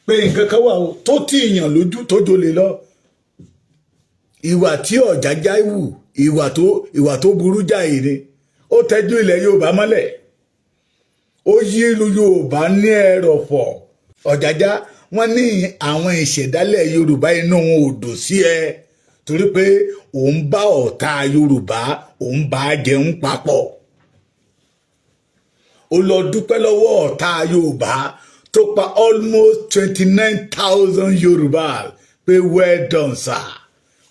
pé nǹkan kan wà tó tìyàn lójú tó jolè lọ ìwà tí Ọ̀jájá wù ìwà tó burú jáì ni ó tẹ́jú ilẹ̀ Yorùbá mọ́lẹ̀ ó yí ìlú Yorùbá ní ẹrọ̀fọ̀ Ọ̀jájá wọ́n ní àwọn ìṣẹ̀dálẹ̀ Yorùbá inú wọn ò dùn sí ẹ torí pé òun bá ọ̀tá Yorùbá òun bá jẹun papọ̀ ó lọ dúpẹ́ lọ́wọ́ ọ̀tá Yorùbá tó pa almost 29,000 Yorùbá pé well done sir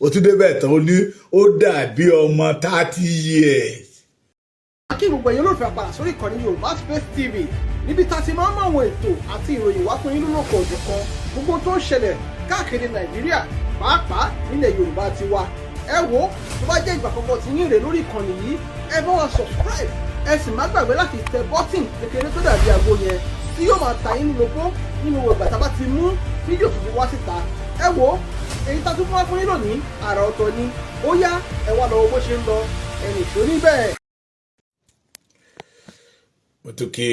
ó tún débẹ̀ tán ó ní ó dàbí ọmọ 30 years. kí gbogbo ẹ̀yin olólùfẹ́ padà sórí ìkànnì Yorùbá Space TV níbi tá a ti máa ń mọ àwọn ètò àti ìròyìn wá fún yín lórúkọ ọ̀dọ̀ kan gbogbo tó ń ṣẹlẹ̀ káàkiri Nàìjíríà pàápàá nílẹ̀ Yorùbá ti wa ẹ wo tó bá jẹ́ ìgbà àkọ́kọ́ tí yín rè lórí ìkànnì yìí ẹ bá wa subscribe ẹ sì má gbàgbé láti tẹ bọ́tìn kékeré tó dàbí àgbo yẹn tí yóò máa ta yín lóko nínú ìgbà tá a bá ti mú fídíò tuntun wá síta ẹ wo èyí tá a tún fún wa fún yín lónìí àrà ọ̀tọ̀ ni ó yá ẹ wá lọ bó ṣe ń lọ ẹnì tó níbẹ̀. mo tún kí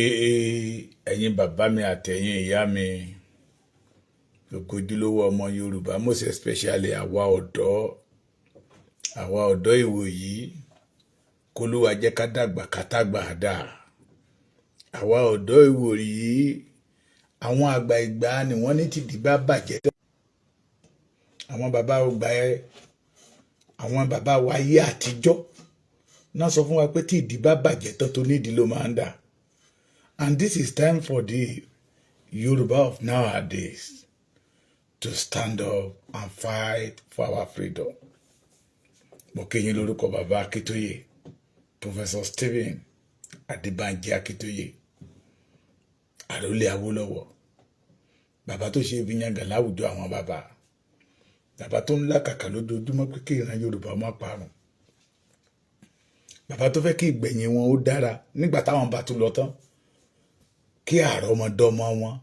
ẹ̀yin bàbá mi àtẹ̀yin ìyá mi ojúlówó ọmọ Yorùbá most especially àwa ọ̀dọ́ ìwòyí k'Olúwa jẹ́ ká dàgbà ká tàgbà dà àwa ọ̀dọ́ ìwòyí àwọn àgbà ìgbà ni wọ́n ní tìdí bá bàjẹ́ àwọn bàbá wa ayé àtijọ́ náà sọ fún wa pé tí ìdí bá bàjẹ́ tán tó nídìí ló máa ń dà and this is time for the Yoruba of nowadays to stand up and fight for our freedom. mo kí yín lórúkọ bàbá Akíntóyè Professor Stephen Adébánjí Akíntóyè àròlé Awólọ́wọ̀ bàbá tó ṣe ìbíyàngà láwùjọ àwọn bàbá tó ń làkàkà lójoojúmọ́ pé kí ìran Yorùbá má parun bàbá tó fẹ́ kí ìgbẹ̀yìn wọn ó dára nígbà táwọn bá tún lọ tán kí àrọ́mọdọ́mọ wọn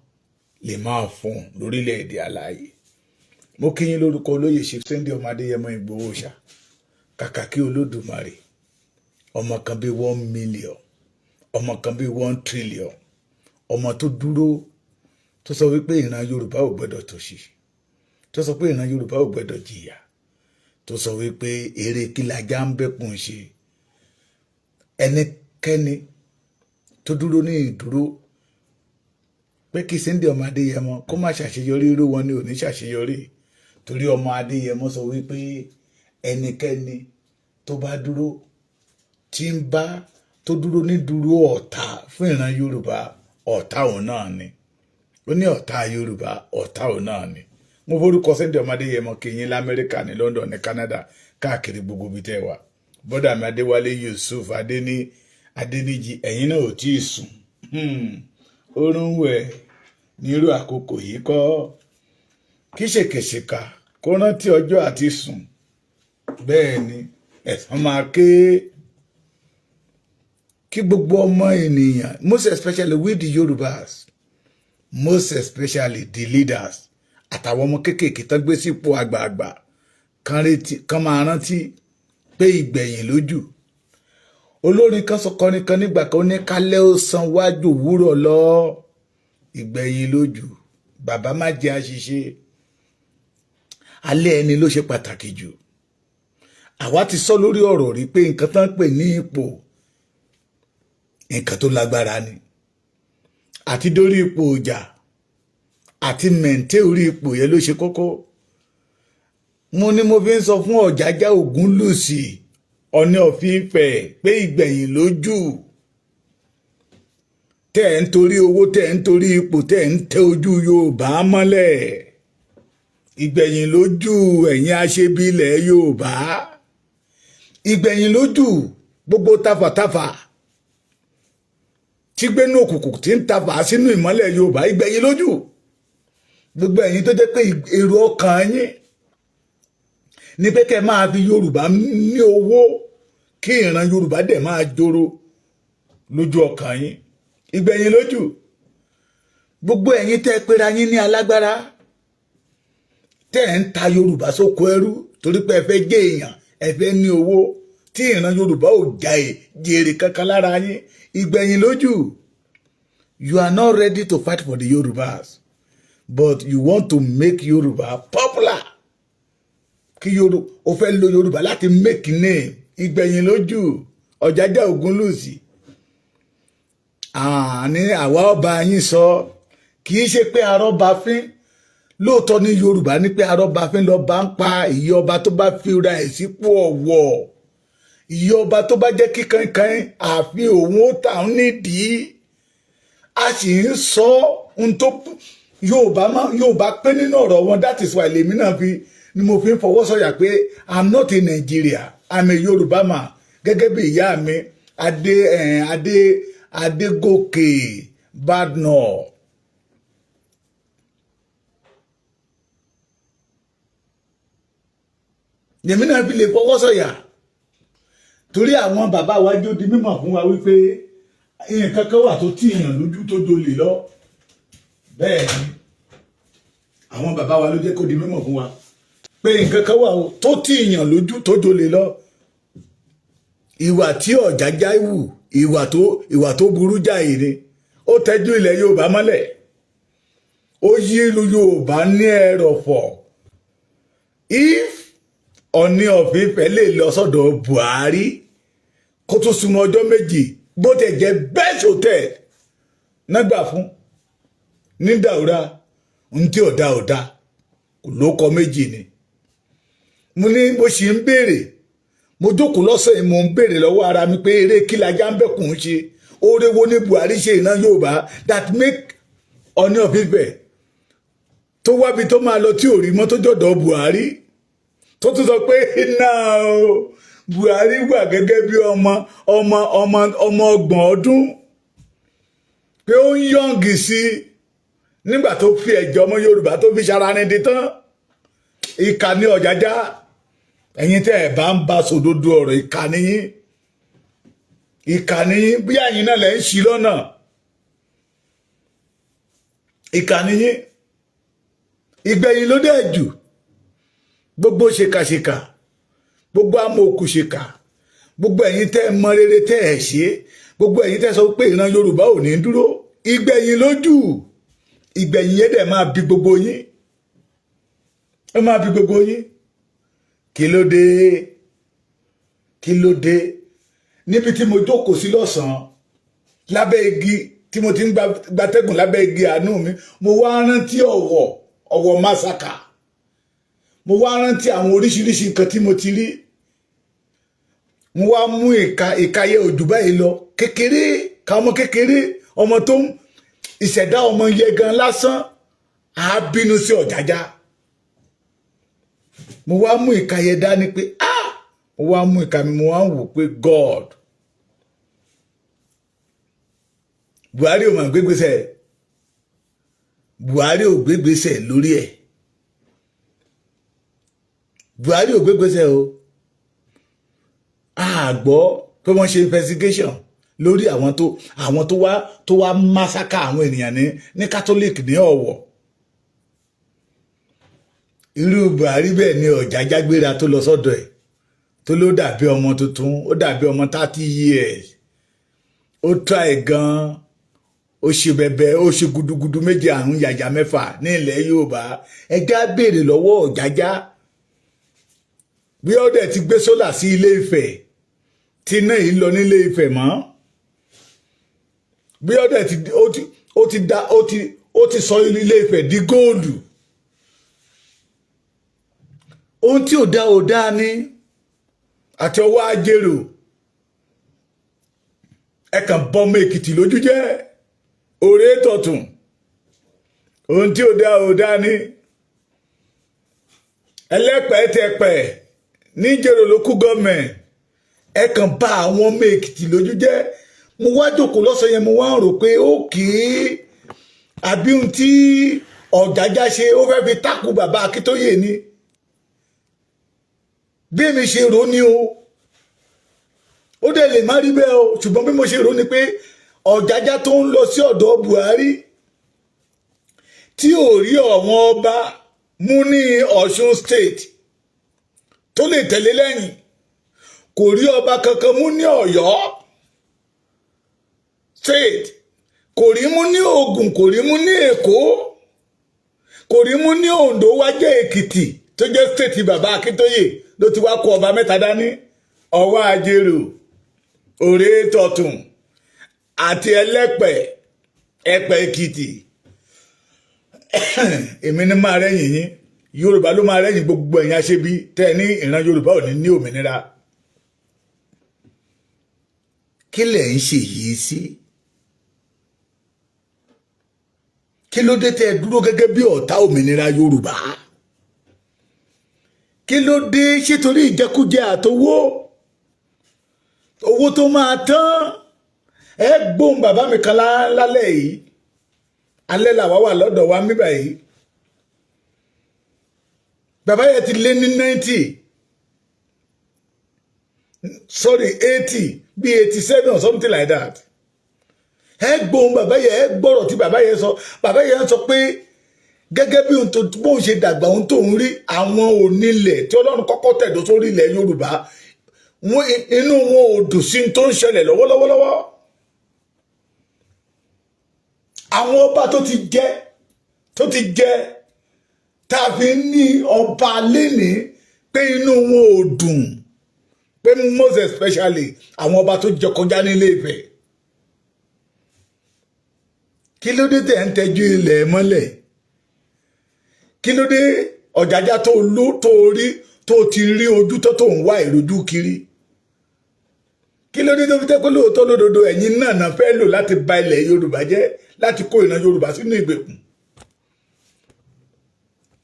lè máa fún lórílẹ̀-èdè alààyè mo kí yín lórúkọ olóyè ṣe Sunday ọmọ Adéyẹmọ Ìgbòho ṣá kàkà kí Olódùmarè ọmọ kan bí 1 million ọmọ kan bí 1 trillion ọmọ tó dúró tó sọ wípé ìran Yorùbá ò gbọdọ̀ tòṣì tó sọ pé ìran Yorùbá ò gbọdọ̀ jìyà tó sọ wípé eré kí lajá ń bẹ́kùn ṣe ẹnikẹ́ni tó dúró ní ìdúró pé kí Sunday ọmọ Adéyẹmọ kó má ṣàṣeyọrí irú wọn ni ò ní ṣàṣeyọrí torí ọmọ Adéyẹmọ sọ wípé ẹnikẹ́ni tó bá dúró tó dúró ní dúró ọ̀tá fún ìran Yorùbá ọ̀tá òun náà ni ó ní ọ̀tá Yorùbá ọ̀tá òun náà ni mo forúkọ Sunday ọmọ Adéyẹmọ kí yín lamẹ́ríkà ní London ní Canada káàkiri gbogbo ibi tẹ́ wà bọ́dà mi Adéwálé Yusuf Adéníjì ẹ̀yin náà ò tí ì sùn orun wẹ̀ nírú àkókò yìí kọ́ kí ṣèkèṣèkà kó rántí ọjọ́ àti sùn bẹ́ẹ̀ ni ẹ̀san máa ké kí gbogbo ọmọ ènìyàn most especially we the Yorubas most especially the leaders àtàwọn ọmọ kéékèèké tó gbé sípò àgbààgbà kan máa rántí pé ìgbẹ̀yìn lójú olórin kan sọkọrin kan nígbà kan ó ní kálẹ̀ ó san wájú òwúrọ̀ lọ ìgbẹ̀yìn lójú bàbá má jẹ́ àṣìṣe alẹ́ ẹni ló ṣe pàtàkì jù àwa ti sọ lórí ọ̀rọ̀ rí pé nǹkan tán pè ní ipò nǹkan tó lágbára ni àti dórí ipò ọjà àti mẹ̀ǹtẹ́ orí ipò yẹn ló ṣe kókó mo ní mo fi ń sọ fún Ọ̀jájá Ògúnlùsì Ooni of Ife pé ìgbẹ̀yìn lójú tẹ́ ń torí owó tẹ́ ń torí ipò tẹ́ ń tẹ ojú Yorùbá mọ́lẹ̀ ìgbẹ̀yìn lójú ẹ̀yin aṣebi ilẹ̀ Yorùbá ìgbẹ̀yìn lójú gbogbo tafàtafà tí gbénú òkùnkùn tí ń tafà sínú ìmọ́lẹ̀ Yorùbá ìgbẹ̀yìn lójú gbogbo ẹ̀yin tó jẹ́ pé èrò ọkàn yín ní pé kẹ́ máa fi Yorùbá ní owó kí ìran Yorùbá dẹ̀ máa joro lójú ọkàn yín ìgbẹ̀yìn lójú gbogbo ẹ̀yin tẹ́ pera yín ní alágbára tẹ́ ń ta Yorùbá sóko ẹrú torí pé ẹ fẹ́ jẹ́ èèyàn ẹ fẹ́ ní owó tí ìran Yorùbá ò jèrè kankan lára yín ìgbẹ̀yìn lójú you are not ready to fight for the Yorùbás but you want to make Yoruba popular. Kí Yoruba ó fẹ́ lo Yoruba láti make name. Ìgbẹ̀yìn lójú Ọ̀jájá Ògúnlùsì. Ní àwa ọba yín sọ kì í ṣe pé arọ́bàfín lóòótọ́ ní Yorùbá ní pé arọ́bàfín lọ́ba ń pa ìyá ọba tó bá fi ra ẹ̀ sípò ọ̀wọ̀. Ìyá ọba tó bá jẹ́ kí kankan àfi òun ó tà ń nídìí. A sì ń sọ ohun tó Yorùbá pé nínú ọ̀rọ̀ wọn. That is why lèmi náà ni mo fi ń fọwọ́ sọ̀yà pé I'm not in Nigeria, I'm a Yorùbá man. Gẹ́gẹ́ bí ìyá mi Adégòkè Badnor. Lèmi náà fi lè fọwọ́ sọ̀yà torí àwọn bàbá wa jó di mímọ̀ fún wa wípé nǹkan kan wà tó tíyàn lójú tó jolè lọ. Bẹ́ẹ̀ ni àwọn bàbá wa ló jẹ́ kó di mímọ̀ fún wa pé nǹkan kan wà tó tíyàn lójú tó jolè lọ. Ìwà tí Ọ̀jájá wù, ìwà tó burú jáì ni. Ó tẹ́jú ilẹ̀ Yorùbá mọ́lẹ̀. Ó yí ìlú Yorùbá ní ẹrọ̀fọ̀. If Ooni of Ife lè lọ sọ́dọ̀ Buhari kó tún súnmọ́ ọjọ́ méjì bó tẹ̀ jẹ́ best hotel nágbà fún ní Daura ní tí ọ̀dà kò lóko méjì ni. Mo ní bó ṣe ń béèrè mo jókòó lọ́sẹ̀ yìí mo ń béèrè lọ́wọ́ ara mi pé eré kí lajá ń bẹ̀kùn ń ṣe oore wo ní Buhari ṣe ìná Yorùbá that make Ooni of Ife tó wábi tó máa lọ tí ò rí mọ́ tó jọ̀dọ̀ Buhari tó tún sọ pé náà Buhari wà gẹ́gẹ́ bí ọmọ 30 ọdún pé ó ń yọ̀ǹgì sí nígbà tó fi ẹ̀jẹ̀ ọmọ Yorùbá tó fi ṣara ní di tán. Ìkà ní Ọ̀jájá ẹ̀yin tẹ́ ẹ̀ bá ń bá sòdodo ọ̀rọ̀ ìkà níyín bí àyín náà lẹ́ ń ṣí lọ́nà. Ìkà níyín ìgbẹ̀yìn ló dẹ̀ jù. Gbogbo ṣèkàṣèkà gbogbo amòòkùṣèkà gbogbo ẹ̀yin tẹ́ mọ rere tẹ́ ẹ̀ ṣe gbogbo ẹ̀yin tẹ́ sọ pé ìran Yorùbá ò ní dúró ìgbẹ̀yìn lójú. Ìgbẹ̀yìn yẹn dẹ̀ máa bí gbogbo yín. Ó máa bí gbogbo yín. Kí ló dé níbi tí mo jókòó sí lọ́sàn-án lábẹ́ igi tí mo ti ń gbatẹ́gùn lábẹ́ igi àánú mi mo wá rántí ọ̀wọ̀ masaka. Mo wá rántí àwọn oríṣiríṣi nǹkan tí mo ti rí. Mo wá mú ìkayẹ òjò báyìí lọ kékeré ká ọmọ kékeré ọmọ tó ń ìṣẹ̀dá ọmọ yẹ gan lásán á bínú sí Ọ̀jájá. Mo wá mú ìkayẹ dání pé mo wá mú ìka mi mo wá ń wò pé God Buhari ò mà gbégbèsè Buhari ò gbégbèsè lórí ẹ̀. Buhari ò gbégbèsè o. Àgbọ́ pé wọ́n ṣe investigation lórí àwọn tó wá massacre àwọn ènìyàn ní Catholic ní Ọ̀wọ̀. Irú Buhari bẹ́ẹ̀ ni Ọ̀jájá gbéra tó lọ sọ́dọ̀ ẹ̀ tó ló dàbí ọmọ tuntun ó dàbí ọmọ 30 years. Ó try gan ó ṣe bẹ̀bẹ̀ ó ṣe gudugudu méje àrùn yàyà mẹ́fà ní ilẹ̀ Yorùbá. Ẹjá béèrè lọ́wọ́ Ọ̀jájá bí ó dẹ̀ ti gbé sólà sí Ilé Ifẹ̀ tí iná yìí lọ nílé Ifẹ̀ mọ́. Bí ó dẹ̀ ó ti sọ Ilé Ifẹ̀ di góòlù. Ohun tí ò dá ní àti ọwọ́ ajérò ẹ̀kàn bọ́mọ Èkìtì lójú jẹ́ òré tọ̀tún. Ohun tí ò dá ní ẹlẹ́pẹ̀ẹ́tẹ̀pẹ̀ níjẹ̀rò local government ẹ̀kàn bá àwọn ọmọ Èkìtì lójú jẹ́. Mo wá jókòó lọ́sọ̀ yẹn mo wá rò pé àbí ohun tí Ọ̀jájá ṣe ó fẹ́ fi tákù bàbá Akíntóyè ni. Bí mi ṣe rò ní o ó dẹ̀ lè má rí bẹ́ẹ̀ o ṣùgbọ́n bí mo ṣe rò ní pé Ọ̀jájá tó ń lọ sí ọ̀dọ̀ Buhari tí ò rí ọ̀wọ́n ọba mú ní Ọ̀ṣun state tó lè tẹ̀lé lẹ́yìn kò rí ọba kankan mú ní Ọ̀yọ́ state kò rí mú ní Ògùn kò rí mú ní Èkó kò rí mú ní Oǹdó wá jẹ́ Èkìtì tó jẹ́ state bàbá Akíntóyè ló ti wá kó ọba mẹ́ta dání Ọwọ́ Ajérò Òré Tọ̀tún àti Ẹlẹ́pẹ̀ Ẹ̀pẹ̀ Èkìtì èmi ní máa rẹ́yìn yín Yorùbá ló máa rẹ́yìn gbogbo ẹ̀yin aṣebi tẹ́ ní ìran Yorùbá ò ní òmìnira kí lẹ̀ ń ṣe yìí sí kí ló dé tẹ́ dúró gẹ́gẹ́ bí ọ̀tá òmìnira Yorùbá kí ló dé ṣé torí ìjẹkújẹ àtowó owó tó máa tán ẹ gbóhùn bàbá mi kan lálẹ́ yìí alẹ́ làwa wà lọ́dọ̀ wa mí báyìí bàbá yẹn ti lé ní 90 sorry 80 bí 87 or something like that ẹ gbóhùn bàbá yẹn ẹ gbọ́rọ̀ tí bàbá yẹn sọ pé gẹ́gẹ́ bí bóun ṣe dàgbà ohun tó ń rí àwọn onílẹ̀ tí Ọlọ́run kọ́kọ́ tẹ̀dó sórí ilẹ̀ Yorùbá inú wọn ò dùn sí tó ń ṣẹlẹ̀ lọ́wọ́lọ́wọ́ àwọn ọba tó ti jẹ tàbí ní ọba lénìí pé inú wọn ò dùn pé most especially àwọn ọba tó jẹ kọjá nílé Ifẹ̀ kí ló dé tẹ̀ ń tẹ́jú ilẹ̀ mọ́lẹ̀ kí ló dé ọ̀jájá tó rí tó ti rí ojú tó ń wá ìrojú kiri kí ló dé tó fi tẹ́ pé lóòótọ́ lódodo ẹ̀yin náà fẹ́ lò láti ba ilẹ̀ Yorùbá jẹ́ láti kó ìran Yorùbá sínú ìgbèkùn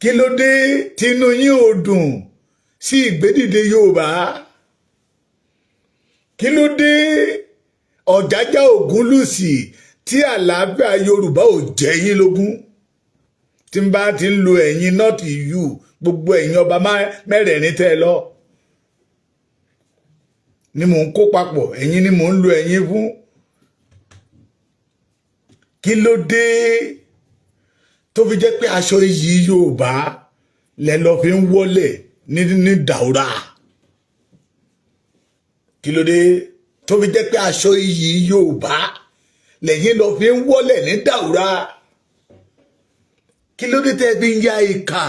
kí ló dé tínú yín ò dùn sí ìgbédìde Yorùbá kí ló dé ọ̀jájá Ògúnlùsì tí àlàáfíà Yorùbá ò jẹ́ yín lógún tí n bá ti ń lo ẹ̀yin not you gbogbo ẹ̀yin ọba mẹ́rẹ̀ẹ̀rin tẹ́ ẹ lọ ni mò ń kó papọ̀ ẹ̀yin ni mò ń lo ẹ̀yin fún kí ló dé tó fi jẹ́ pé aṣọ iyì Yorùbá lẹ lọ fi ń wọlé ní Daura kí ló dé tó fi jẹ́ pé aṣọ iyì Yorùbá lẹ́yìn lọ fi ń wọlé ní Daura kí ló dé tẹ́ fi ń ya ìkà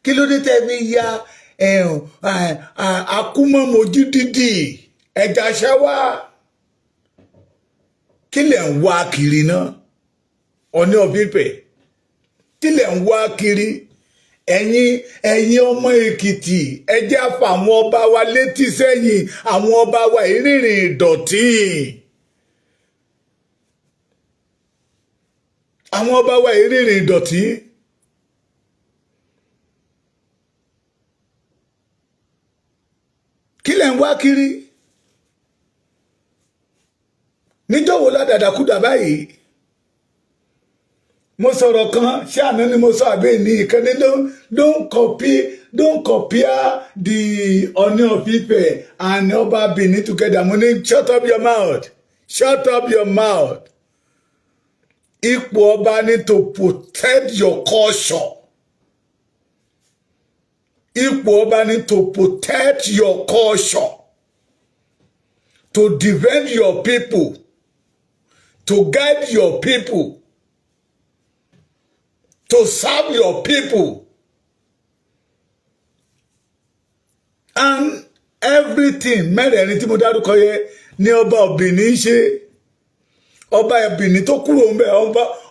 kí ló dé tẹ́ fi ń ya akúmọ̀mọ́jú dídì ẹja ṣáwá kí lẹ̀ ń wá kiri náà Ọọ̀ni of Ife kí lẹ̀ ń wá kiri ẹ̀yin ọmọ Èkìtì ẹ jẹ́ á fà àwọn ọba wa létí sẹ́yìn àwọn ọba wa ìrìnrìn ìdọ̀tí àwọn ọba wa ìrìnrìn ìdọ̀tí kí lẹ̀ ń wá kiri níjọ́ wo ládàdàkúdà báyìí mo sọ̀rọ̀ kan ṣé àná ni mo sọ àbẹ́ ní ìkànnì don't compare the Ooni of Ife and Ọba Benin together mo ní shut up your mouth ipò ọba ní to protect your culture ipò ọba ní to protect your culture to defend your people to guide your people to serve your people and everything mẹ́rẹ̀ẹ̀rin tí mo dárúkọ yẹ ní ọba Benin ṣe ọba Benin tó kúrò ń bẹ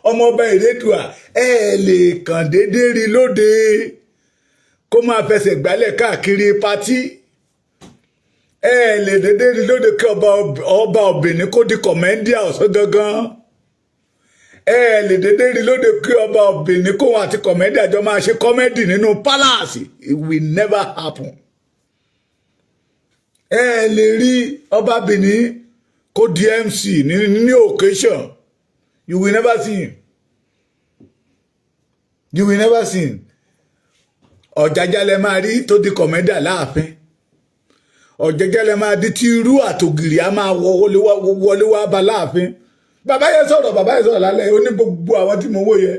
ọmọ ọba Ìrèdùà ẹ lè kàn déédéé rí lóde kó máa fẹsẹ̀ gbálẹ̀ káàkiri pátí ẹ lè déédéé rí lóde kí ọba Benin kó di kọ̀mẹ́ndíà ọ̀sán gangan ẹ lè déédéé rí lóde kí ọba Benin kó wọn àti kọ̀mẹ́ndíà jọ máa ṣe kọ́mẹ́dì nínú pálásì it will never happen ẹ lè rí ọba Benin kó di MC ní occasion you will never see him ọ̀jájá lẹ máa rí tó di kọ̀mẹ́dà láàfin ọ̀jájá lẹ máa di tí irú àtògìrì á máa wọlé wá bá láàfin bàbá yẹn sọ̀rọ̀ lálẹ́ ó ní gbogbo àwọn tí mo wò yẹ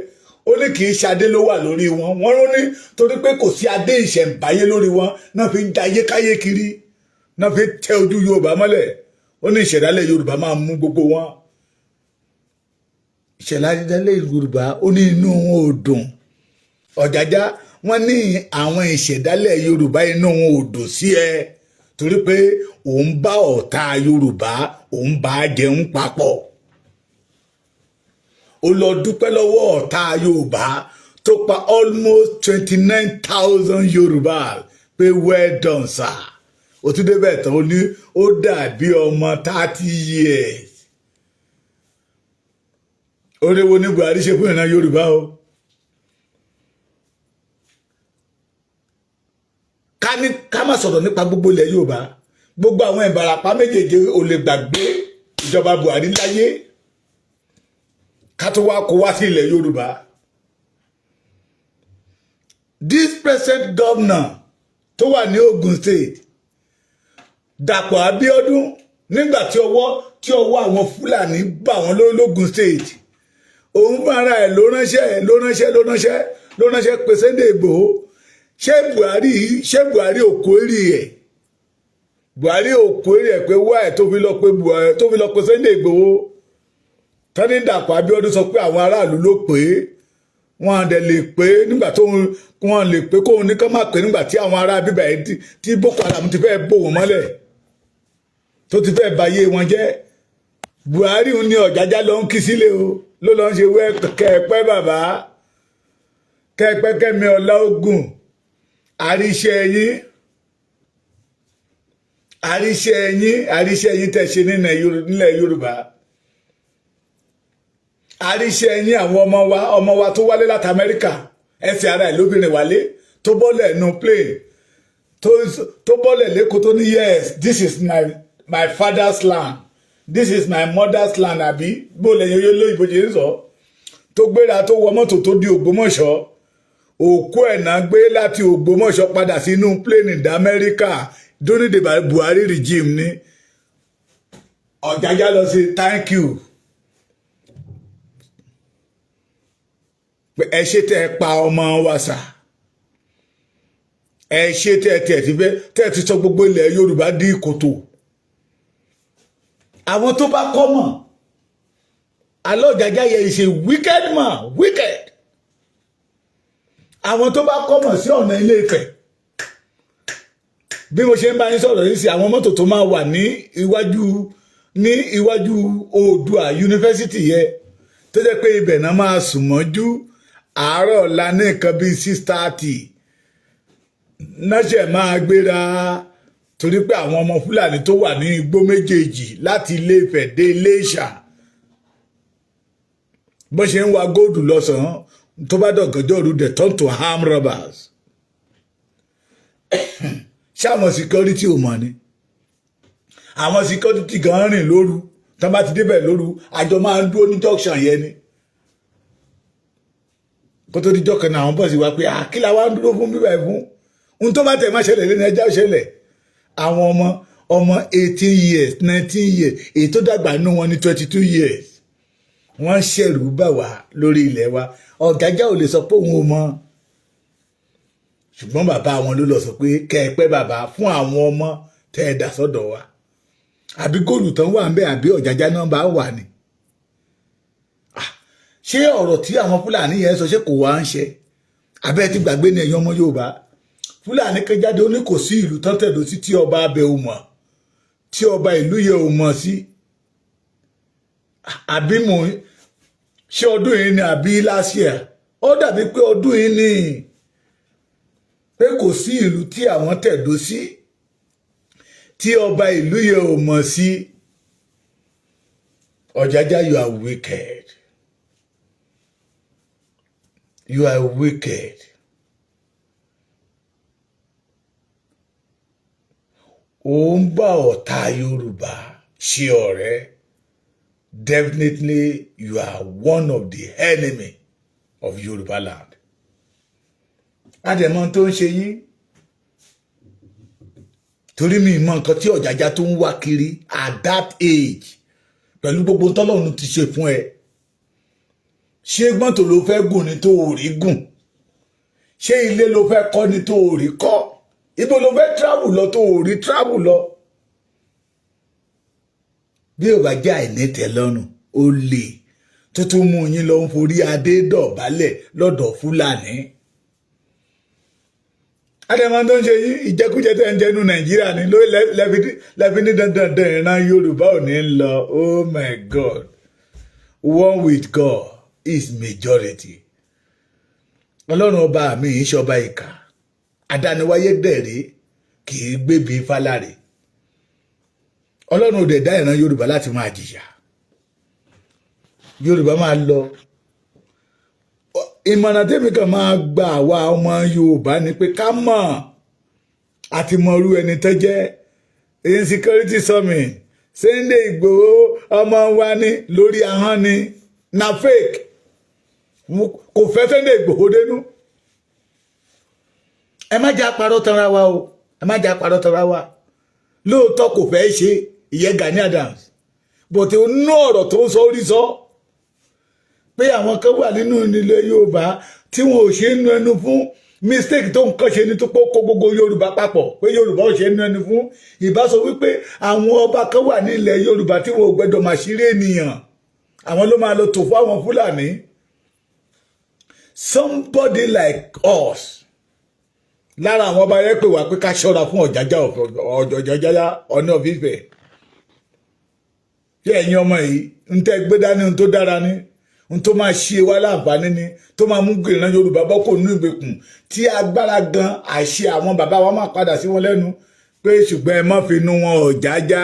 ó ní kì í ṣadé ló wà lórí wọn wọ́n ló ní torí pé kò sí adé ìṣẹ̀ǹbáyé lórí wọn náà fi ń jayé káyé kiri náà fi tẹ ojú Yorùbá mọ́lẹ̀ ó ní ìṣẹ̀dálẹ̀ Yorùbá máa mú gbogbo wọn ìṣẹ̀lẹ̀ adídálẹ̀ Yorùbá ó ní inú wọn ò dùn. Ọ̀jájá wọ́n ní àwọn ìṣẹ̀dálẹ̀ Yorùbá inú wọn ò dùn sí ẹ torí pé òun bá ọ̀tá Yorùbá òun bá jẹun papọ̀. Ó lọ dúpẹ́ lọ́wọ́ ọ̀tá Yorùbá tó pa almost 29,000 Yorùbá pé well done sir. Ó tún débẹ̀ tán ó ní ó dàbí ọmọ 30 years. Oríwo ní Buhari ṣe fún ìran Yorùbá o. Ká má sọ̀rọ̀ nípa gbogbo ilẹ̀ Yorùbá, gbogbo àwọn Ìbàràpá méjèèjì ò lè gbàgbé ìjọba Buhari láyé ká tó wá kó wá sí ilẹ̀ Yorùbá. This present governor tó wà ní Ogun State, Dàpọ̀ Abíọ́dún, nígbà tí ọwọ́ àwọn Fúlàní bà wọ́n lógun State, òun fara ẹ̀ ló ránṣẹ́ pé Sunday Igboho. Ṣé Buhari òkórí ẹ̀? Buhari òkórí ẹ̀ pé wá ẹ̀ tó fi lọ pé Sunday Igboho. Tọ́ní Dàpọ̀ Abíọ́dún sọ pé àwọn aráàlú ló pè é. Wọ́n dẹ̀ lè pé nígbà tó wọ́n lè pé kóun ní kán má pé nígbà tí àwọn ará bíbá ẹ̀ tí Boko Haram ti fẹ́ bò wọ́n mọ́lẹ̀ tó ti fẹ́ bayé wọn jẹ́. Buhari ń ní Ọ̀jájá lọ ń kí sílé o, ló lọ ń ṣe wẹ́ kẹ́ẹ̀pẹ́ bàbá kẹ́ẹ̀pẹ́ Kẹ́mi Ọláògùn. àríṣẹ́ yín tẹ̀ ṣe nílẹ̀ Yorùbá. Àríṣẹ́ yín àwọn ọmọ wa tó wálé láti Amẹ́ríkà, ẹsẹ̀ ara ẹ̀ lóbìnrin wálé tó bọ́lẹ̀ nù plane tó bọ́lẹ̀ lẹ́kọ̀ọ́ tó ní yes this is my father's land, this is my mother's land, àbí bó lẹ́yìn olóyìnbó ṣe ń sọ, tó gbéra tó wọ mọ́tò tó di Ògbómọ̀ṣọ́. Òkú ẹ̀ náà gbé láti Ògbómọ̀ṣọ́ padà sínú plane ní Amẹ́ríkà during the Buhari regime ní. Ọ̀jájá lọ sí thank you. Ẹ ṣe tẹ́ ẹ pa ọmọ wa sà. Ẹ ṣe tẹ́ ẹ ti sọ gbogbo ilẹ̀ Yorùbá di kòtò. Àwọn tó bá kọ́ mọ̀, alọ́ Ọ̀jájá yẹ is a wicked man, wicked. Àwọn tó bá kọ́ mọ̀ sí ọ̀nà Ilé Ifẹ̀, bí mo ṣe ń bá yín sọ̀rọ̀ yìí sí àwọn mọ́tò tó máa wà ní iwájú Oòduà yunifásitì yẹ tó jẹ́ pé ibẹ̀ náà máa sùn mọ́jú àárọ̀ ọ̀la ní nǹkan bíi 6:30 náṣẹ̀ máa gbéra torí pé àwọn ọmọ Fúlàní tó wà ní igbó méjèèjì láti Ilé Ifẹ̀ dé Iléṣà bó ṣe ń wa góòdù lọ́sàn-án tó bá dọ̀gànjọ́ òru they turn to armed robbers. Ṣáwọn security ò mọ̀ ni? Àwọn security gan rìn lóru, tán bá ti débẹ̀ lóru àjọ máa ń dúró ní junction yẹn ni. Kó tó díjọ́ kan náà àwọn bọ́ọ̀sì wá pé kí la wá ń dúró fún bíbẹ̀ fún? Ohun tó bá tẹ̀ máa ṣẹlẹ̀ lẹ́nu ẹja ṣẹlẹ̀. Àwọn ọmọ 18 years 19 years èyí tó dàgbà nínú wọn ní 22 years. Wọ́n ṣẹ̀rù bà wá lórí ilẹ̀ wa. Ọ̀jájá ò lè sọ pé òun ò mọ̀. Ṣùgbọ́n bàbá wọn ló lọ sọ pé kẹ́ẹ̀pẹ́ bàbá fún àwọn ọmọ tẹ́ ẹ dà sọ́dọ̀ wa. Àbí góòlù tán wà ń bẹ àbí Ọ̀jájá náà bá wà ní. Ṣé ọ̀rọ̀ tí àwọn Fúlàní yẹn sọ ṣé kò wá ń ṣe? Abẹ́ ti gbàgbé ní ẹ̀yàn ọmọ Yorùbá. Fúlàní kan jáde ó ní kò sí ìlú tán tẹ̀dó sí tí ọba abẹ ò mọ̀, tí ọba ìlú yẹn ò mọ̀ sí. Àbí ṣé ọdún yìí ni àbí last year? Ó dàbí pé ọdún yìí ni pé kò sí ìlú tí àwọn tẹ̀dó sí tí ọba ìlú yẹn ò mọ̀ sí. Ọ̀jájá, you are wicked. You are wicked. Ó ń bá ọ̀tá Yorùbá ṣe ọ̀rẹ́. Definitely you are one of the enemy of Yoruba land. Adẹ̀mọ́ tó ń ṣe yín. Torí mi mọ nǹkan tí Ọ̀jájá tó ń wá kiri at that age. Pẹ̀lú gbogbo tọ́lọ́run ti ṣe fún ẹ. Ṣé gbọ́n tó ló fẹ́ gùn ní tó rí gùn? Ṣé ilé ló fẹ́ kọ́ ní tó rí kọ́? Ibo ló fẹ́ travel lọ tó rí travel lọ? Bí ò bá jẹ́ àìnítẹ̀lọ́rùn, ó lè tuntun mú yín lọ ń forí adé dọ̀bálẹ̀ lọ́dọ̀ Fúlàní. Adẹ́mọ́ tó ń ṣe yín ìjẹkújẹ tẹ́ ń jẹnu Nàìjíríà ní lórí lẹ́fi ní dandan ìran Yorùbá ò ní lọ. Oh my God, one with God is majority. Ọlọ́run ọba mi ìṣọba ìkà adániwáyé dẹ̀rẹ́ kì í gbébi fálárè. Ọlọ́run ò dẹ̀ dá ìran Yorùbá láti máa jìyà. Yorùbá máa lọ. Ìmọ̀ràn tèmi kan máa gba àwa ọmọ Yorùbá ni pé ká mọ̀ àti mọ̀rú ẹni tó jẹ́ insecurity summit Sunday Igboho ọmọ wa ní lórí ahọ́n ni na fake kò fẹ́ Sunday Igboho dénú. Ẹ má jẹ́ àparọ́ tanra wa o, ẹ má jẹ́ àparọ́ tanra wa. Lóòótọ́ kò fẹ́ ṣe ìyẹn Gani Adams but ó ná ọ̀rọ̀ tó ń sọ orí sọ pé àwọn kan wà nínú ilẹ̀ Yorùbá tí wọn ò ṣe nu ẹnu fún mistake tó nǹkan ṣe ní tó kó gbogbo Yorùbá papọ̀ pé Yorùbá ò ṣe nu ẹnu fún ìbá sọ wípé àwọn ọba kan wà ní ilẹ̀ Yorùbá tí wọn ò gbẹdọ̀ máa ṣeré ènìyàn àwọn ló máa lọ tò fún àwọn Fúlàní. Somebody like us lára àwọn ọba yẹn pè wá pé ká ṣọ́ra fún Ọ̀jájá Ooni of Ife. Ṣé ẹ̀yin ọmọ yìí ń tẹ́ gbé dání ohun tó dára ní ohun tó máa ṣe wá láǹfààní ni tó máa mú ìran Yorùbá bọ́ kò nínú ìgbèkùn tí agbára gan àṣẹ àwọn bàbá wa máa padà sí wọn lẹ́nu pé ṣùgbọ́n ẹ má fi inú wọn Ọ̀jájá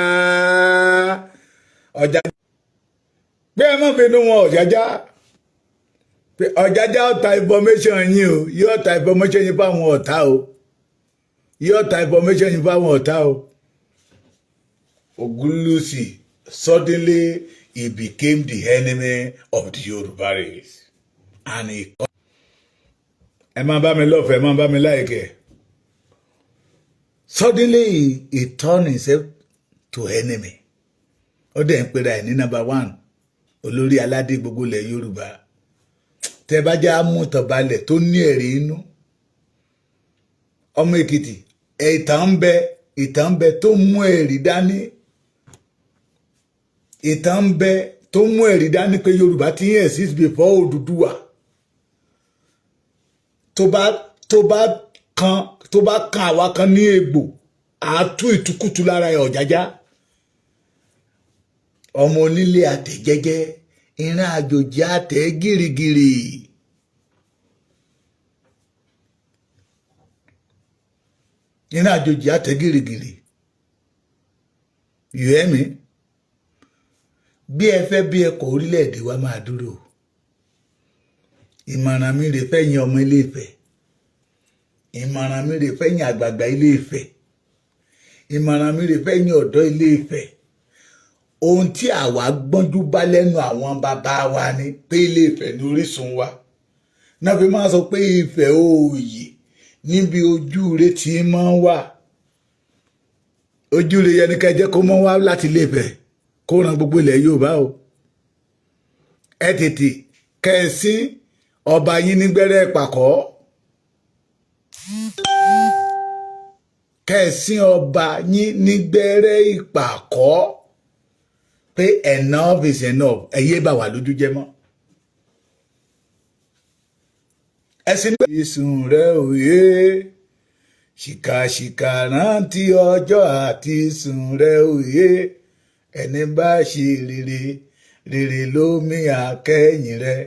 pé ẹ má fi inú wọn Ọ̀jájá pé Ọ̀jájá ó ta information yín o yóò ta information yín fáwọn ọ̀tá o yóò ta information yín fáwọn ọ̀tá o. Ògúnlùsì suddenly he became the enemy of the Yoruba race and he ẹ máa bá mi lọ́fẹ̀ẹ́ ẹ máa bá mi láìkẹ́. Suddenly he turned himself to enemy. Ó dẹ̀ ń pera ẹ̀ ní number one olórí aládé gbogbo ilẹ̀ Yorùbá. Tẹ́ bá já mútàn balẹ̀ tó ní ẹ̀rí inú ọmọ Èkìtì ìtàn ń bẹ tó mú ẹ̀rí dání. Ìtàn ń bẹ tó mú ẹ̀rí dání pé Yorùbá ti ń exist before Odùduwà. tó bá kan àwa kan ní egbò àátú ìtukùtù lára ẹ̀ Ọ̀jájá. Ọmọ onílé àtẹ̀jẹ́jẹ́ ìran àjòjì àtẹ̀ gírígírí. Ìran àjòjì àtẹ̀ gírígírí. You hear me? Bí ẹ fẹ́ bí ẹ kọ̀ orílẹ̀-èdè wa máa dúró. Ìmọ̀ràn mi rè fẹ́ yin ọmọ Ilé Ifẹ̀. Ìmọ̀ràn mi rè fẹ́ yin àgbààgbà Ilé Ifẹ̀. Ìmọ̀ràn mi rè fẹ́ yin ọ̀dọ́ Ilé Ifẹ̀. Ohun tí àwa gbọ́njú bá lẹ́nu àwọn bàbá wa ni pé Ilé Ifẹ̀ ní orísun wa. Náà fi máa sọ pé Ifẹ̀ òòyè níbi ojú rẹ̀ tí máa ń wà. Ojú rẹ̀ yẹn ni ká jẹ́ kó mọ́ wá láti Ilé Ifẹ̀ kó ran gbogbo ilẹ̀ Yorùbá o. Ẹ tètè kẹ̀sìn ọba yín nígbẹ́rẹ́ ìpàkọ́. Kẹ̀sìn ọba yín nígbẹ́rẹ́ ìpàkọ́ pé enough is enough ẹ̀yẹ bá wà lójú jẹ́ mọ́. Ẹ̀sìn nígbà ìsùn rẹ̀ òye ṣìkàṣìkà rántí ọjọ́ àti ìsùn rẹ̀ òye ẹni bá ṣe rere rere ló mí àkẹ́yìn rẹ̀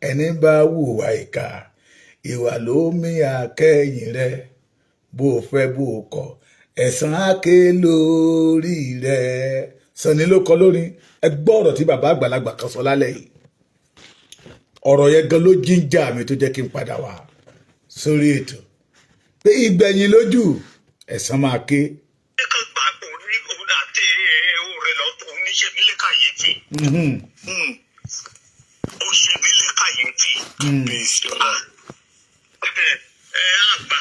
ẹni bá hùwà ìkà ìwà ló mí àkẹ́yìn rẹ̀ bó o fẹ́ bó o kọ̀ ẹ̀san á ké lórí rẹ̀. Sànni ló kọ lórí ẹ gbọ́ ọ̀rọ̀ tí bàbá àgbàlagbà kan sọ lálẹ́ yìí. Ọ̀rọ̀ yẹn gan ló jíjà mi tó jẹ́ kí n padà wá sórí ètò pé ìgbẹ̀yìn lójú ẹ̀san máa ké. Ó ṣe mí lè kàyéfì. Àgbà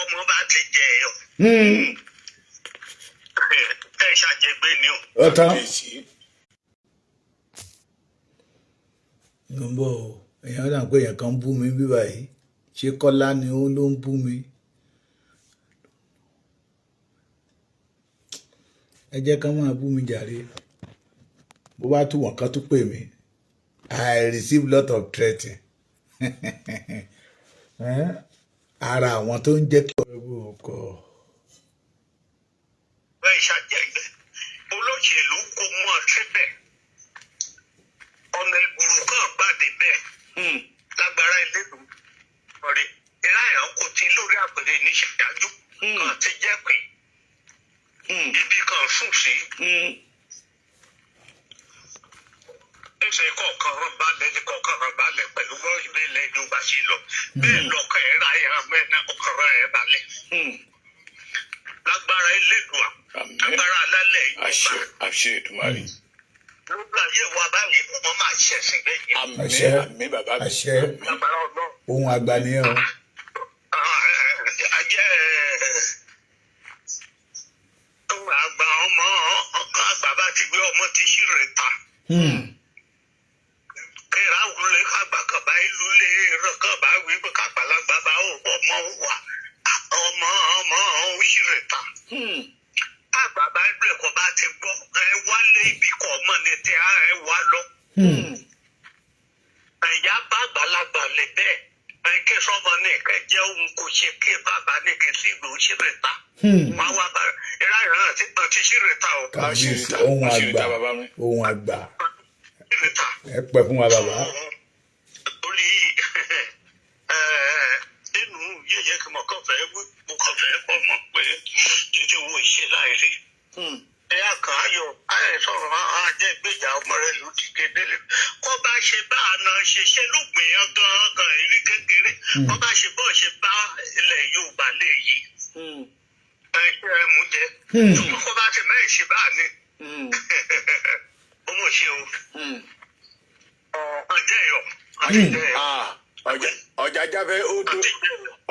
ọmọ bá ti jẹ ẹyọ. Ẹ ṣàjẹgbé ni o. Ọ̀tá. Mo ń bọ̀ o, èèyàn dà pé èèyàn kan ń bú mi bí báyìí. Ṣé Kọ́lá ni ó ló ń bú mi? Ẹ jẹ́ ká máa bú mi jàre. bó bá tún wọn kan tún pè mí I receive lot of threatening ara àwọn tó ń jẹ́ kọ́ ọkọ̀. bẹ́ẹ̀ ṣàjẹgbẹ́ olóṣèlú kò mọ̀ síbẹ̀ ọ̀nà ìgboro kan gbàdé bẹ́ẹ̀ lágbára ìlẹ́nu ọ̀rẹ́ ìráyàn kò tí lórí àpèrè níṣẹ́dájú kan ti jẹ́ pé ibi kan sùn sí ẹsẹ̀ kọ̀ọ̀kan rán balẹ̀ pẹ̀lú bọ́ ilé ilẹ̀ ìjọba ṣe lọ bẹ́ẹ̀ lọ́kàn ẹ̀ ráyà mẹ́ta ọkàn rán ẹ̀ balẹ̀ lágbára ìlẹ́dùn lágbára alálẹ̀ ìjọba. àṣẹ Èdùmàrè. lójú ayé wa báyìí wọ́n máa ṣẹ̀sìn lẹ́yìn. àmín bàbá mi. àṣẹ lágbára ọlọ́run. ohun àgbà nìyẹn o. ajẹ́ ohun àgbà ọmọ ọkàn àgbà bá ti gbé ọmọ ti ṣí rẹ̀ ta. kẹ́ra wọlé kágbà kan bá ìlú lé rẹ̀ kan bá wí pé kágbàlagbà bá ọmọ wà ọmọ ṣí rẹ̀ ta. àgbà bá ìlú ẹ̀kọ́ bá ti gbọ́ ẹ wálé ibi kọ́ ọmọ ní tẹ́ ẹ wá lọ. ẹ̀yà bá àgbàlagbà lè bẹ́ẹ̀ ké sọ́mọ ní kẹ́ jẹ́ ohun kò ṣe ké bàbá ní kí sí ìlú ṣí rẹ̀ ta. wọ́n wá bá ìran àti ṣí rẹ̀ ta o. kábíyèsí ohun àgbà ẹ pẹ́ fún wa bàbá. orí nínú yíyẹ kí mo kàn fẹ́ pọ̀ mọ̀ pé títí owó ìṣe láì rí. ẹ̀yà kan ayọ̀ sọ̀rọ̀ ajẹ́ ìgbéjà ọmọ rẹ̀ ló ti kéde. kó bá ṣe bá àna ṣe ló gbìyàn gan-an ìrí kékeré. kó bá ṣe bọ́ ṣe bá ilẹ̀ Yorùbá lè yí. ẹ̀ṣẹ̀ ẹ̀ mú jẹ. kó bá ṣe mẹ́rin ṣe bá ní. ó mọ̀ ṣe o. ọ̀jájá fẹ́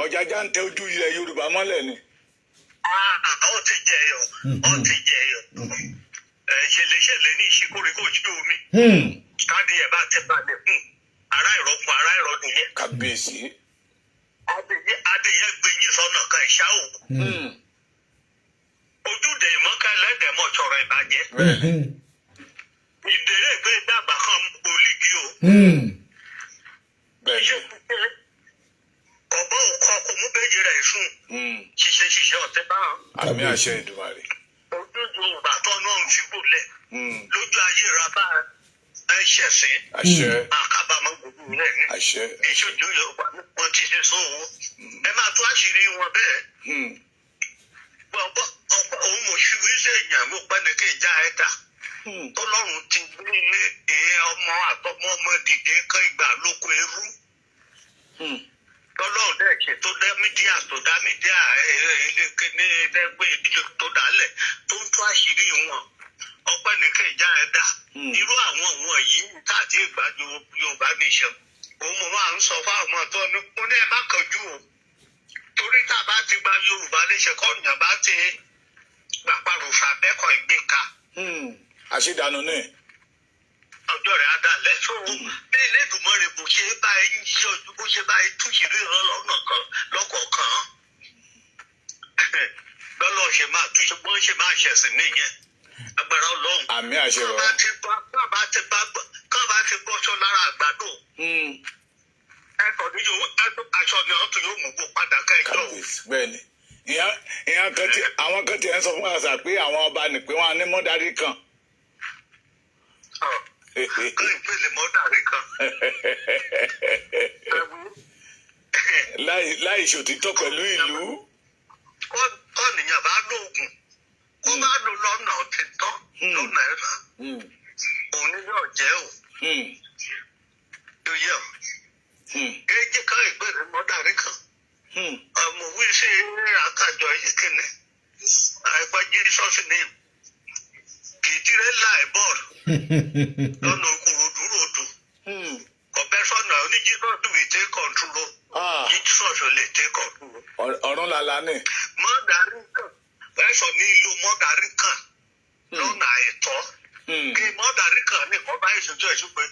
ọ̀jájá ń tẹ ojú ilẹ̀ Yorùbá mọ́lẹ̀ ni. ó ti jẹ ẹyọ ṣẹlẹ̀ ní ìṣíkúri kò sí omi káàdì ẹ̀ bá ti balẹ̀ ará ìrọ̀pọ̀ ará ìrọ̀ nìyẹn. kábíyèsí. adìyẹ gbẹ̀yìn sọ́nà kan ìṣá o. ojúde ìmọ̀kẹ́lẹ́dẹ̀mọ̀ sọ̀rọ̀ ìbàjẹ́. ìdèrè gbé dàgbà kan olígi o. iṣẹ́ púpọ̀ ọ̀bọ̀ òkọ kò mú béjì rẹ̀ sùn. ṣiṣẹ́ ọ̀tẹ̀ bá. àmì àṣẹ Èdùmàrè. ojú Yorùbá tó náà ń fi gbólẹ̀. lójú ayé ra bá ẹ ṣẹ̀sìn. àṣẹ. àkábàámọ̀ gbogbo rẹ̀ ní. àṣẹ. ìṣojú Yorùbá wọn ti ṣe sóhun. ẹ máa tó àṣírí wọn bẹ́ẹ̀. ọ̀pọ̀ òun mọ̀ ṣubú ṣe ìyàwó pẹ́ẹ́nìkì ìjà ẹ̀dá. Ọlọ́run ti gbé ọmọ àtọmọ ọmọ dìde kan ìgbà lóko ẹrú. Ọlọ́run dẹ̀ ṣe tó dá mídíà ní ẹgbẹ́ ìdíje tó dálẹ̀ tó ń tó àṣírí wọn. ọpẹ́ nìkan ìjà ẹ̀dá. irú àwọn wọ̀nyí káàtì ìgbàjọ Yorùbá nation. òun mo máa ń sọ fáwọn ọmọ tó ní mo ní ẹ má kánjú o. torí tá a bá ti gba Yorùbá nation kọ́ọ̀nù bá ti gbàparùsà bẹ́kọ̀ ìgbéka. àṣìdànù ní. ọjọ́ rẹ̀ adalẹ̀ tó bí ilé ìdùnmọ́ rẹ̀ bó ṣe bá ẹ ń yọjú bó ṣe bá ẹ túṣìírí lọ́nà kan lọ́kọ̀ọ̀kan lọ́lọ́ ṣe máa túṣe bó ṣe máa ṣẹ̀sìn nìyẹn agbára Ọlọ́run. àmì àṣẹ rẹ. kọ́ bá ti bọ́ sọ lára àgbàdo ẹ̀kọ́ ní aṣọ ni wọ́n tún yóò mú bó padà kẹ́jọ́. bẹ́ẹ̀ni àwọn kan ti ẹ ń sọ fún àṣà pé àwọn ọba ní pé wọn á ní mọ́dárí kan. ìpele mọ́dárí kan. láì ṣòtítọ́ pẹ̀lú ìlú. kọ́nìyàn bá lóògùn kó bá lò lọ́nà òtítọ́ lọ́nà ẹ̀rọ òun ni yóò jẹ́ o. yóò yẹ o. èjì kan ìpele mọ́dárí kan. ọmọ wí sí àkàjọ yìí kìíní àìpá Jesus name kì í tirẹ̀ láì bọ́ọ̀lù lọ́nà Ìkòròdú ròdù ọ̀bẹ sọ̀nà ní Jesus will take control Jesus lè take control. ọ̀run làlá ni. mọ́dàrí kan ẹ̀sọ̀ ní ìlú mọ́dàrí kan lọ́nà àìtọ́ kí mọ́dàrí kan ní ọba ìṣojú ẹ̀ṣin pé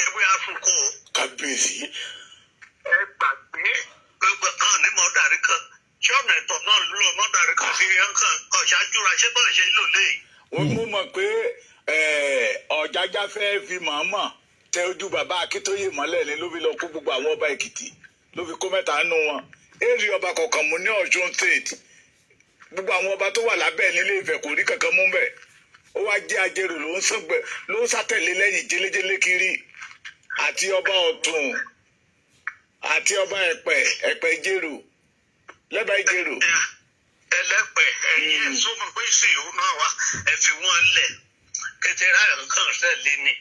ewé àfukù. kábíyèsí. ẹ gbàgbé gbogbo kan ní mọ́dàrí kan ṣé ọ̀nà ìtọ̀ náà lọ mọ́dàrí kan sí yankan ọ̀ṣájú ra ṣé bọ́ọ̀ ṣe lò léyìí. wọ́n mú mọ̀ pé Ọ̀jájá fẹ́ fi màmá tẹ ojú bàbá Akíntóyè mọ́lẹ̀ ni ló fi lọ kó gbogbo àwọn ọba Èkìtì ló fi kó mẹ́ta nù wọn èrè ọba kọ̀ọ̀kan mú ní Ọ̀ṣun state gbogbo àwọn ọba tó wà lábẹ́ nílé Ifẹ̀ kò rí kankan mú bẹ́ẹ̀ ó wá jẹ́ ajérò ló ń sátẹ̀lé lẹ́yìn jẹ́lẹ́jẹ́lẹ́ kiri àti ọba Ọ̀tún àti ọba Ẹ̀pẹ́ Ìjẹ̀rò lẹ́bàá Ìjẹ̀rò. Ẹlẹ́pẹ̀ ẹ̀yìn ẹ̀sùn mọ̀ pé sì òun náà wá ẹ fi wọ́n lẹ̀ kékeré àyàn kan ṣẹlẹ̀ ni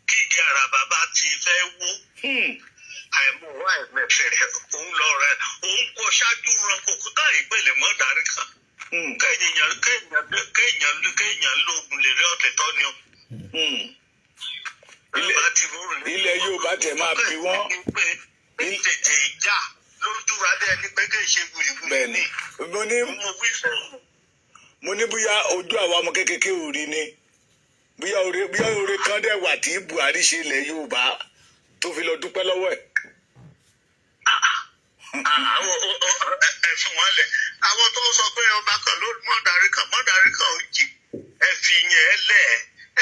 kíkì àràbà bá ti fẹ́ wó àìmọ̀wá ẹ̀mẹ̀fẹ̀ òun lọ rẹ̀ òun kọ ṣáájú ran kòkó ká ìpele mọ́ darí kan kéèyàn lóògùn lè rí ọ̀tẹ̀ tọ́ ni o. Ilẹ̀ Yorùbá tẹ̀ máa bí wọ́n. Tètè ìjà lójú adé ẹni pé kí n ṣe gbùrìgbùrì. Bẹ́ẹ̀ni mo ní bóyá ojú àwa ọmọ kékeré ò rí ni bóyá oore kan dẹ̀ wà tí Buhari ṣe ilẹ̀ Yorùbá tó fi lọ dúpẹ́ lọ́wọ́ ẹ̀. Ẹ̀fún wọn lẹ̀ àwọn tó sọ pé ọba kan ló mọ̀dárí kan ò jí ẹ fi yẹn lẹ̀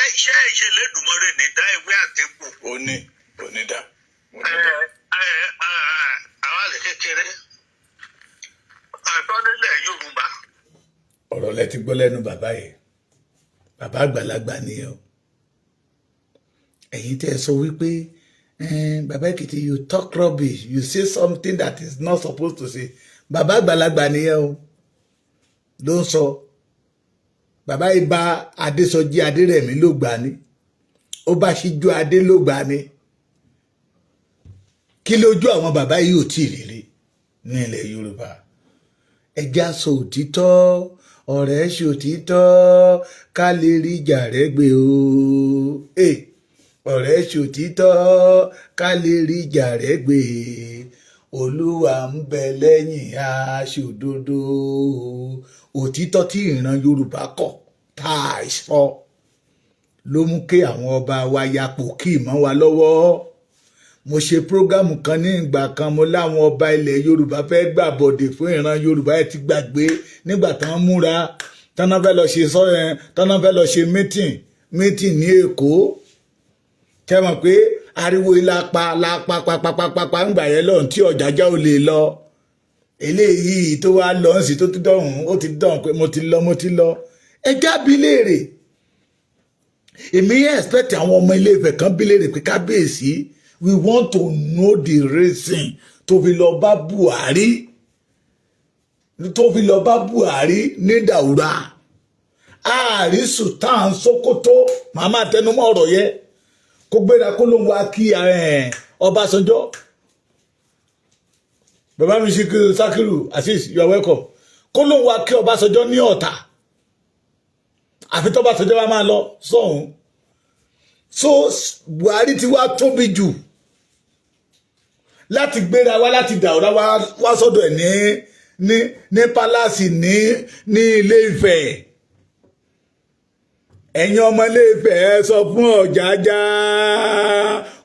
ẹ ṣe ìṣẹ̀lẹ̀dùmọ̀rẹ́ ní dá ìwé àtẹ̀kù. Onídà. Àwọn àlè kékeré àtọ́nílẹ̀ Yorùbá. Ọ̀rọ̀ lẹ ti gbọ́ lẹ́nu bàbá yẹn bàbá àgbàlagbà nìyẹn o ẹ̀yin tẹ́ ẹ sọ wípé bàbá Èkìtì you talk rubbish you say something that is not supposed to say bàbá àgbàlagbà nìyẹn o ló ń sọ bàbá ibà Adésọjí Adérẹ̀mí ló gbà ní ó bá Síjú Adé ló gbà ní kí lójú àwọn bàbá yìí ò tí ì rírí ní ilẹ̀ Yorùbá ẹjá sọ òtítọ́ ọ̀rẹ́ ṣòtítọ́ ká lè rí ìjà rẹ̀ gbé o ọ̀rẹ́ ṣòtítọ́ ká lè rí ìjà rẹ̀ gbé Olúwa ń bẹ lẹ́yìn aṣòdodo òtítọ́ tí ìran Yorùbá kọ̀ tá a sọ ló mú kí àwọn ọba wa yapò kí mọ́ wa lọ́wọ́ mo ṣe prógámù kan ní ìgbà kan mo láwọn ọba ilẹ̀ Yorùbá fẹ́ gbà bọ̀dẹ̀ fún ìran Yorùbá ẹ ti gbàgbé nígbà tán múra tọ́nà fẹ́ lọ ṣe mítìn ní Èkó tẹ́ mọ̀ pé ariwo ìlàpá lápapapapapa ń gbà yẹn lọ́hùn tí Ọ̀jájá ò lè lọ eléyìí tó wá lọ sí tó ti dọ̀hún ó ti dọ̀hún pé mo ti lọ ẹ jábí léèrè èmi expect àwọn ọmọ Ilé Ifẹ̀ kan bí léèrè pé kábíyèsí we want to know the reason tó fi lọ bá Buhari ní Daura ààrí Sultan Sokoto màmá tẹnumọ́ ọ̀rọ̀ yẹn kó gbéra kó ló ń wá kí Ọbásanjọ́ bàbá mi Sakiru Azeez you are welcome kó ló ń wá kí Ọbásanjọ́ ní Ọ̀tà àfi tó Ọbásanjọ́ wa máa lọ sọ́hún so Buhari ti wá tóbi jù láti gbéra wá láti Daura wá sọ́dọ̀ ẹ̀ ní pálásì ní Ilé Ifẹ̀ ẹ̀yin ọmọ Ilé Ifẹ̀ ẹ sọ fún Ọ̀jájá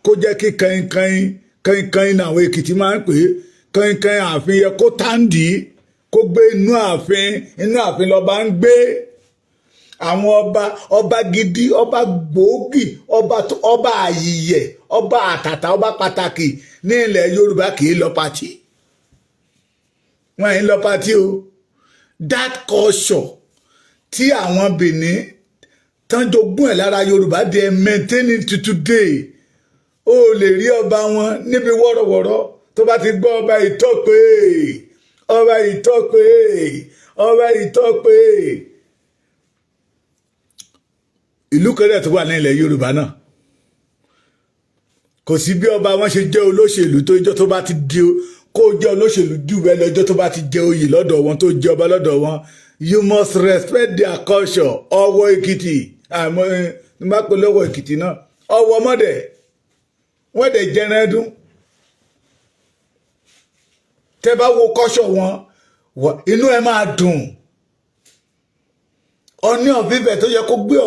kó jẹ́ kí kankan náà àwọn Èkìtì máa ń pè kankan ààfin yẹ kó tàǹdì kó gbé inú ààfin lọ́ba ń gbé àwọn ọba gidi ọba gbòógì ọba àyìyẹ ọba àtàtà ọba pàtàkì ní ilẹ̀ Yorùbá kì í lọ pátì wọn ì lọ pátì o that culture tí àwọn Benin tán jogún ẹ̀ lára Yorùbá dey maintain it to today ó lè rí ọba wọn níbi wọ́rọ̀wọ́rọ̀ tó bá ti gbọ́ ọba ìtọ́pẹ́ ìlú kẹrẹ tó wà ní ilẹ̀ Yorùbá náà kò sí bí ọba wọn ṣe jẹ́ olóṣèlú tó ìjọ tó bá ti di kó jẹ́ olóṣèlú jù bẹ́ẹ̀ lọ́jọ́ tó bá ti jẹ́ oyè lọ́dọ̀ wọn tó jẹ́ ọba lọ́dọ̀ wọn you must respect their culture Ọ̀wọ̀ Èkìtì àmọ́ ní bá pè lọ́wọ́ Èkìtì náà Ọ̀wọ̀ mọ́dẹ̀ wọ́n dẹ̀ jẹran ẹdún tẹ́ bá wo culture wọn inú ẹ máa dùn Ooni of Ife tó yẹ kó gbé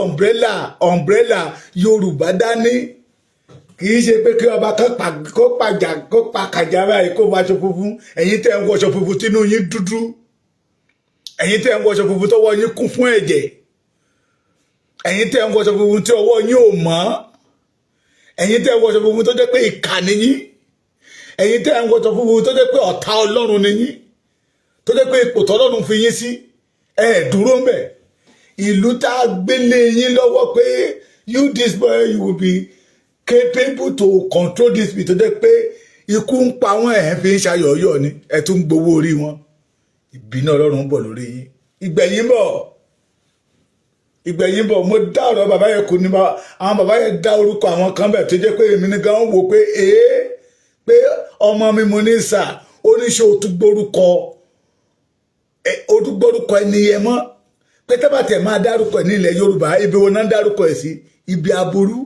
umbrella Yorùbá dání kì í ṣe pé kí ọba kó pa kàjà báyìí kó wọ aṣọ funfun ẹ̀yin tẹ́ ń wọṣọ funfun tínú yín dúdú ẹ̀yin tẹ́ ń wọṣọ funfun tọ́wọ́ yín kún fún ẹ̀jẹ̀, ẹ̀yin tẹ́ ń wọṣọ funfun tí ọwọ́ yín ò mọ́, ẹ̀yin tẹ́ ń wọṣọ funfun tó jẹ́ pé ìkà ni yín, ẹ̀yin tẹ́ ń wọṣọ funfun tó jẹ́ pé ọ̀tá Ọlọ́run ni yín, tó jẹ́ pé ipò tọ́lọ́run fi yín sí dúró ńbẹ̀. Ìlú tá a gbélé yín lọ́wọ́ pé you this boy you will be capable to control this bit tó jẹ́ pé ikú ń pa wọ́n fi ń ṣayọ̀yọ̀ ni ẹ tún gbowó orí wọn. Ìbínú Ọlọ́run ń bọ̀ lórí yín. Ìgbẹ̀yìn bọ̀ mo dá ọ̀rọ̀ bàbá yẹn kù ní àwọn bàbá yẹn dá orúkọ àwọn kan bẹ̀ tó jẹ́ pé èmi ní gan wò pé pé ọmọ mi mo ní sà oníṣẹ́ òtúgbórúkọ ẹni yẹn mọ́ pé tábàtẹ̀ máa dárúkọ ẹ̀ ní ilẹ̀ Yorùbá ibi wo náà dárúkọ ẹ̀ sí ibi aburú.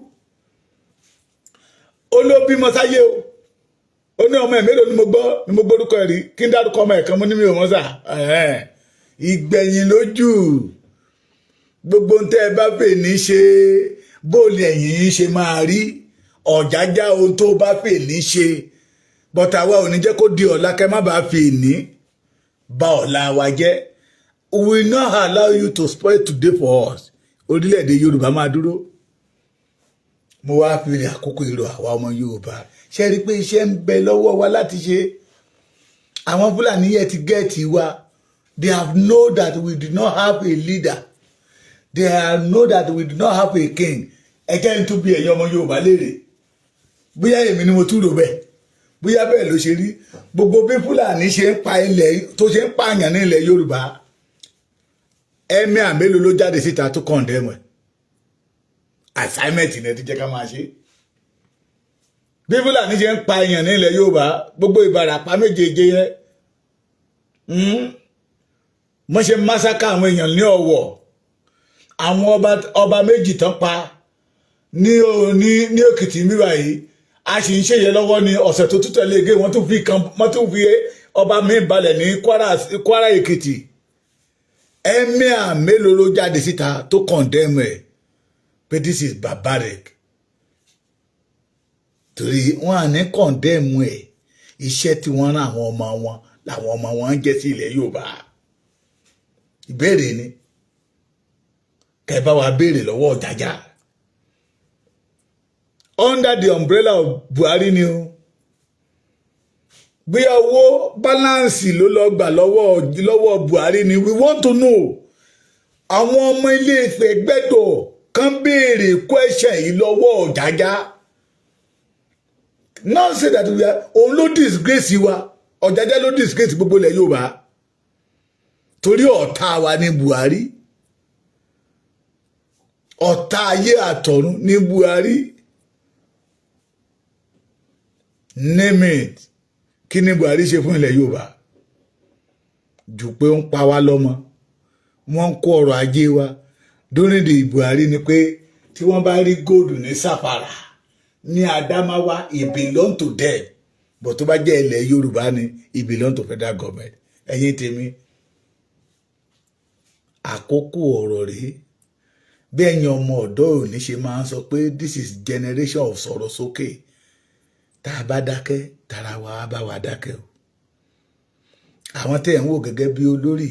Ó ló bímọ sáyé o, ó ní ọmọ ẹ̀ mélòó ni mo gbórúkọ ẹ̀ rí kí n dárúkọ ọmọ ẹ̀ kan mo ní mi ò mọ̀ sà. Ìgbẹ̀yìn lójú gbogbo ń tẹ́ ẹ bá fè ní ṣe bóòlù ẹ̀yìn yín ṣe máa rí ọ̀jájá ohun tó bá fè ní ṣe bọ́tà wa ò ní jẹ́ kó di ọ̀la kẹ́ má bàa fè ní bà ọ̀la wa jẹ́. We will not allow you to spoil today for us. Orílẹ̀-èdè Yorùbá máa dúró. Mo wá fi àkókò ìrò àwa ọmọ Yorùbá ṣe rí pé iṣẹ́ ń bẹ lọ́wọ́ wa láti ṣe. Àwọn Fúlàní yẹn ti gẹ́ẹ̀tì wa. They have known that we do not have a leader. They have known that we do not have a king. Ẹ jẹ́ ń tún bí ẹ̀yin ọmọ Yorùbá léèrè. Bóyá èmi ni mo tún rò bẹ́ẹ̀. Bóyá bẹ́ẹ̀ ló ṣe rí. Gbogbo bí Fúlàní ṣe ń pa ilẹ̀ tó ṣe ń pààyàn ní ilẹ̀ Yorùbá. Ẹ̀mí àmélòó ló jáde síta tó condemn ẹ̀. Assignment ni ẹ ti jẹ́ ká máa ṣe. Bí Fúlàní ṣe ń pa èèyàn ní ilẹ̀ Yorùbá gbogbo Ìbàràpá méjèèjì yẹn. Mo ṣe másákà àwọn èèyàn ní Ọ̀wọ̀. Àwọn ọba méjì tán pa ní Èkìtì mìíràn yìí a sì ń ṣèyẹ lọ́wọ́ ní ọ̀sẹ̀ tó tún tẹ̀lé gé wọ́n tún fi ọba míì balẹ̀ ní Kwara Èkìtì. Emir mélòó ló jáde síta tó condemn ẹ̀ pé this is barbaric. Torí wọn à ní condemn ẹ̀ iṣẹ́ tí wọ́n rán àwọn ọmọ wọn làwọn ọmọ wọn ń jẹ́ sí ilẹ̀ Yorùbá. Ìbéèrè ni kẹ́ bá wa béèrè lọ́wọ́ Ọ̀jájá under the umbrella of Buhari ni o. Bí owó balance ló lọ gbà lọ́wọ́ Buhari ni we want to know. Àwọn ọmọ Ilé Ifẹ̀ gbẹ́dọ̀ kan béèrè question yìí lọ́wọ́ Ọ̀jájá. Now say that we are òun ló disgrace wa Ọ̀jájá ló disgrace gbogbo ilẹ̀ Yorùbá torí ọ̀tá wa ní Buhari ọ̀tá ayé àtọ̀run ní Buhari. Name it. Kí ni Buhari ṣe fún ilẹ̀ Yorùbá jù pé ó ń pa wá lọ́mọ wọ́n ń kó ọrọ̀ ajé wa during the Buhari ni pé tí wọ́n bá rí góòlù ní Sàfàrà ní Adamawa it belong to them but tó bá jẹ́ ilẹ̀ Yorùbá ni it belong to federal government. Ẹ̀yin tèmi àkókò ọ̀rọ̀ rèé bí ẹ̀yin ọmọ ọ̀dọ́ òní ṣe máa ń sọ pé this is generation of sọ̀rọ̀ sókè tá a bá dákẹ́ tara wa bá wa dákẹ́ o. Àwọn tẹ́ ẹ̀ ń wò gẹ́gẹ́ bí olórí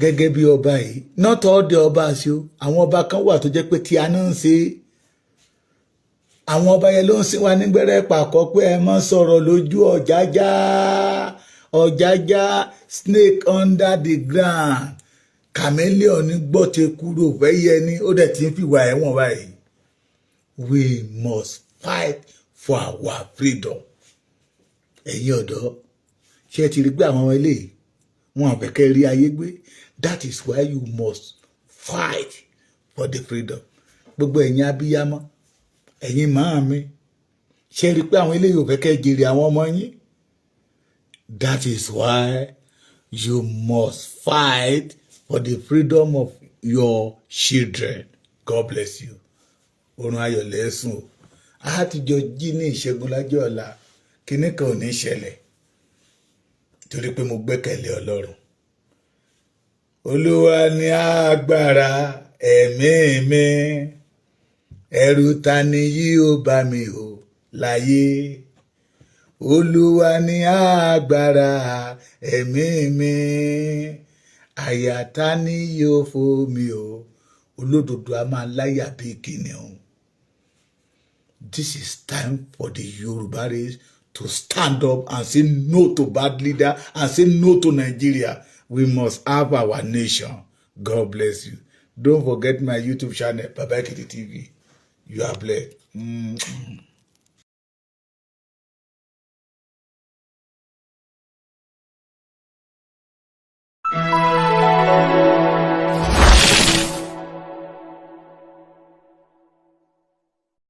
gẹ́gẹ́ bí ọba yìí not all the ọba sí o. Àwọn ọba kan wà tó jẹ́ pé tí a náà ń ṣe àwọn ọba yẹn ló ń sin wa nígbẹ́rẹ́ pàkọ́ pé ẹ má sọ̀rọ̀ lójú Ọ̀jájá snake under the ground chameleon ní gbọ́tẹ kúrò fẹ́yẹ ní ó dẹ̀ ti ń fìwà ẹ̀wọ̀n báyìí. We must fight for our freedom. Ẹ̀yin ọ̀dọ́ ṣé ẹ ti rí pé àwọn ọmọ eléyìí wọn àfẹ́kẹ́ rí ayé gbé. That is why you must fight for the freedom. Gbogbo ẹ̀yin abiyamọ ẹ̀yin màámi ṣé ẹ rí pé àwọn eléyìí ò fẹ́ kẹ́ jèrè àwọn ọmọ yín. That is why you must fight for the freedom of your children. God bless you. Orun ayọ̀ lẹ́sùn o. A ti jọ jí ní ìṣẹ́gun lájọ́ ọ̀la kíní kan ò ní ṣẹlẹ̀ torí pé mo gbẹ́kẹ̀lé Ọlọ́run. Olúwa ni agbára ẹ̀mí mi ẹ̀rù ta ni yóò bá mi o láyé. Olúwa ni agbára ẹ̀mí mi àyà ta ni yóò fò mí o olódodo a máa láyà bí kìnìún. This is time for the Yoruba race to stand up and say no to bad leader and say no to Nigeria. We must have our nation. God bless you. Don't forget my YouTube channel, Baba Ekiti TV. You are blessed.